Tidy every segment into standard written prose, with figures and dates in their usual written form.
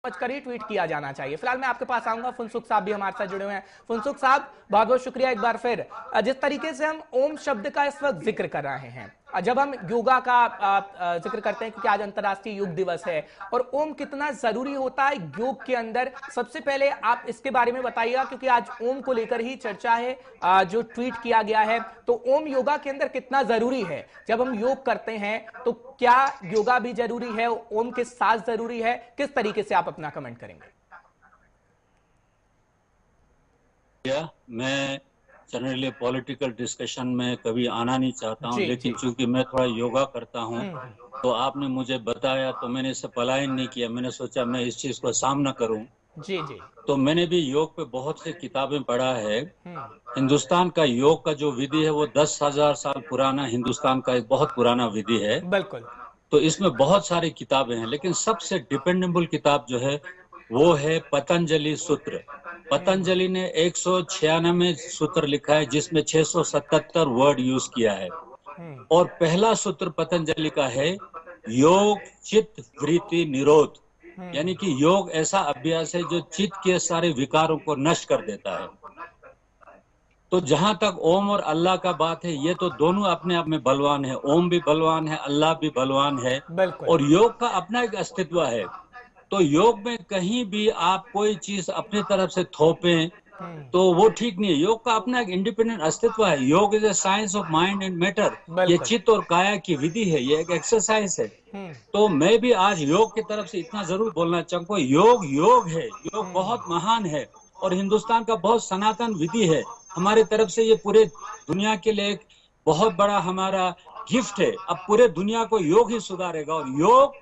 कर ही ट्वीट किया जाना चाहिए। फिलहाल मैं आपके पास आऊंगा, फुनसुख साहब भी हमारे साथ जुड़े हुए हैं। फुनसुख साहब, बहुत बहुत शुक्रिया एक बार फिर। जिस तरीके से हम ओम शब्द का इस वक्त जिक्र कर रहे हैं, जब हम योगा का जिक्र करते हैं क्योंकि आज अंतर्राष्ट्रीय योग दिवस है, और ओम कितना जरूरी होता है योग के अंदर, सबसे पहले आप इसके बारे में बताइएगा क्योंकि आज ओम को लेकर ही चर्चा है, जो ट्वीट किया गया है। तो ओम योगा के अंदर कितना जरूरी है? जब हम योग करते हैं तो क्या योगा भी जरूरी है, ओम के साथ जरूरी है? किस तरीके से आप अपना कमेंट करेंगे? मैं जनरली पॉलिटिकल डिस्कशन में कभी आना नहीं चाहता हूं, लेकिन चूंकि मैं थोड़ा योगा करता हूं तो आपने मुझे बताया तो मैंने इससे पलायन नहीं किया। मैंने सोचा मैं इस चीज को सामना करूं। जी जी। तो मैंने भी योग पे बहुत सी किताबें पढ़ा है। हिंदुस्तान का योग का जो विधि है वो 10,000 साल पुराना, हिंदुस्तान का एक बहुत पुराना विधि है। बिल्कुल। तो इसमें बहुत सारी किताबें हैं, लेकिन सबसे डिपेंडेबल किताब जो है वो है पतंजलि सूत्र। पतंजलि ने 196 सूत्र लिखा है जिसमें 677 वर्ड यूज किया है। और पहला सूत्र पतंजलि का है योग चित्त वृत्ति निरोध, यानी कि योग ऐसा अभ्यास है जो चित्त के सारे विकारों को नष्ट कर देता है। तो जहां तक ओम और अल्लाह का बात है, ये तो दोनों अपने आप में बलवान है। ओम भी बलवान है, अल्लाह भी बलवान है, और योग का अपना एक अस्तित्व है। तो योग में कहीं भी आप कोई चीज अपनी तरफ से थोपें तो वो ठीक नहीं है। योग का अपना एक इंडिपेंडेंट अस्तित्व है। योग is a science of mind and matter. ये चित्त और काया की विधि है, ये एक एक्सरसाइज है। तो मैं भी आज योग की तरफ से इतना जरूर बोलना चाहूंगा, योग योग है, योग बहुत महान है और हिंदुस्तान का बहुत सनातन विधि है। हमारे तरफ से ये पूरे दुनिया के लिए एक बहुत बड़ा हमारा गिफ्ट है। अब पूरे दुनिया को योग ही सुधारेगा। और योग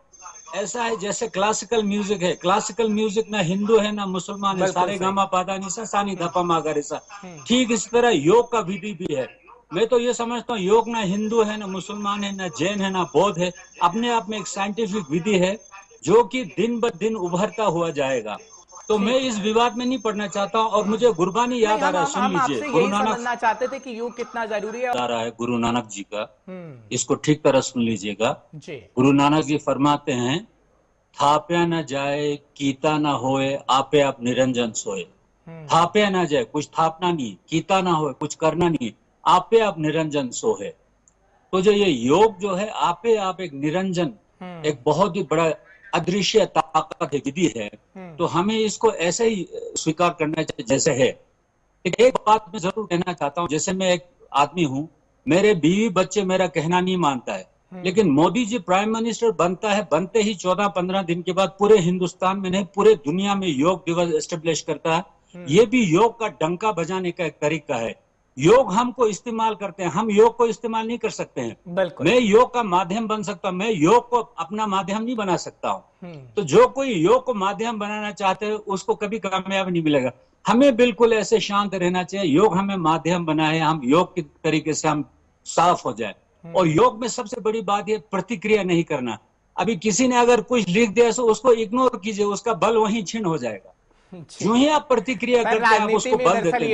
ऐसा है जैसे क्लासिकल म्यूजिक है। क्लासिकल म्यूजिक ना हिंदू है ना मुसलमान है, सारे गामा पादा निसा सानी धपा मागा रेसा। ठीक इस तरह योग का विधि भी है। मैं तो ये समझता हूँ योग ना हिंदू है ना मुसलमान है ना जैन है ना बौद्ध है, अपने आप में एक साइंटिफिक विधि है जो कि दिन ब दिन उभरता हुआ जाएगा। तो मैं इस विवाद में नहीं पढ़ना चाहता हूँ। और मुझे गुरबानी याद आ रहा है, सुन लीजिए। गुरु नानक समझना चाहते थे कि योग कितना जरूरी है। आ रहा है गुरु नानक जी का, इसको ठीक तरह सुन लीजिएगा। गुरु नानक जी फरमाते हैं, थाप्या न जाए कीता न होए, आपे आप निरंजन सोए। थाप्या ना जाए, कुछ थापना नहीं, कीता ना होए, कुछ करना नहीं, आपे आप निरंजन सोए। तो जो ये योग जो है आपे आप एक निरंजन, एक बहुत ही बड़ा अदृश्य ताकत है, विधि है। तो हमें इसको ऐसे ही स्वीकार करना चाहिए जैसे है। एक बात मैं जरूर कहना चाहता हूँ, जैसे मैं एक आदमी हूँ, मेरे बीवी बच्चे मेरा कहना नहीं मानता है, लेकिन मोदी जी प्राइम मिनिस्टर बनता है, बनते ही 14-15 दिन के बाद पूरे हिंदुस्तान में नहीं पूरे दुनिया में योग दिवस एस्टेब्लिश करता है। ये भी योग का डंका बजाने का एक तरीका है। योग हमको इस्तेमाल करते हैं, हम योग को इस्तेमाल नहीं कर सकते हैं। मैं योग का माध्यम बन सकता हूँ, मैं योग को अपना माध्यम नहीं बना सकता हूँ। तो जो कोई योग को माध्यम बनाना चाहते हैं उसको कभी कामयाब नहीं मिलेगा। हमें बिल्कुल ऐसे शांत रहना चाहिए। योग हमें माध्यम बनाए, हम योग के तरीके से हम साफ हो जाए। और योग में सबसे बड़ी बात ये प्रतिक्रिया नहीं करना। अभी किसी ने अगर कुछ लिख दिया तो उसको इग्नोर कीजिए, उसका बल वहीं क्षीण हो जाएगा। जो ही आप प्रतिक्रिया करते हैं आप उसको बल देते हैं।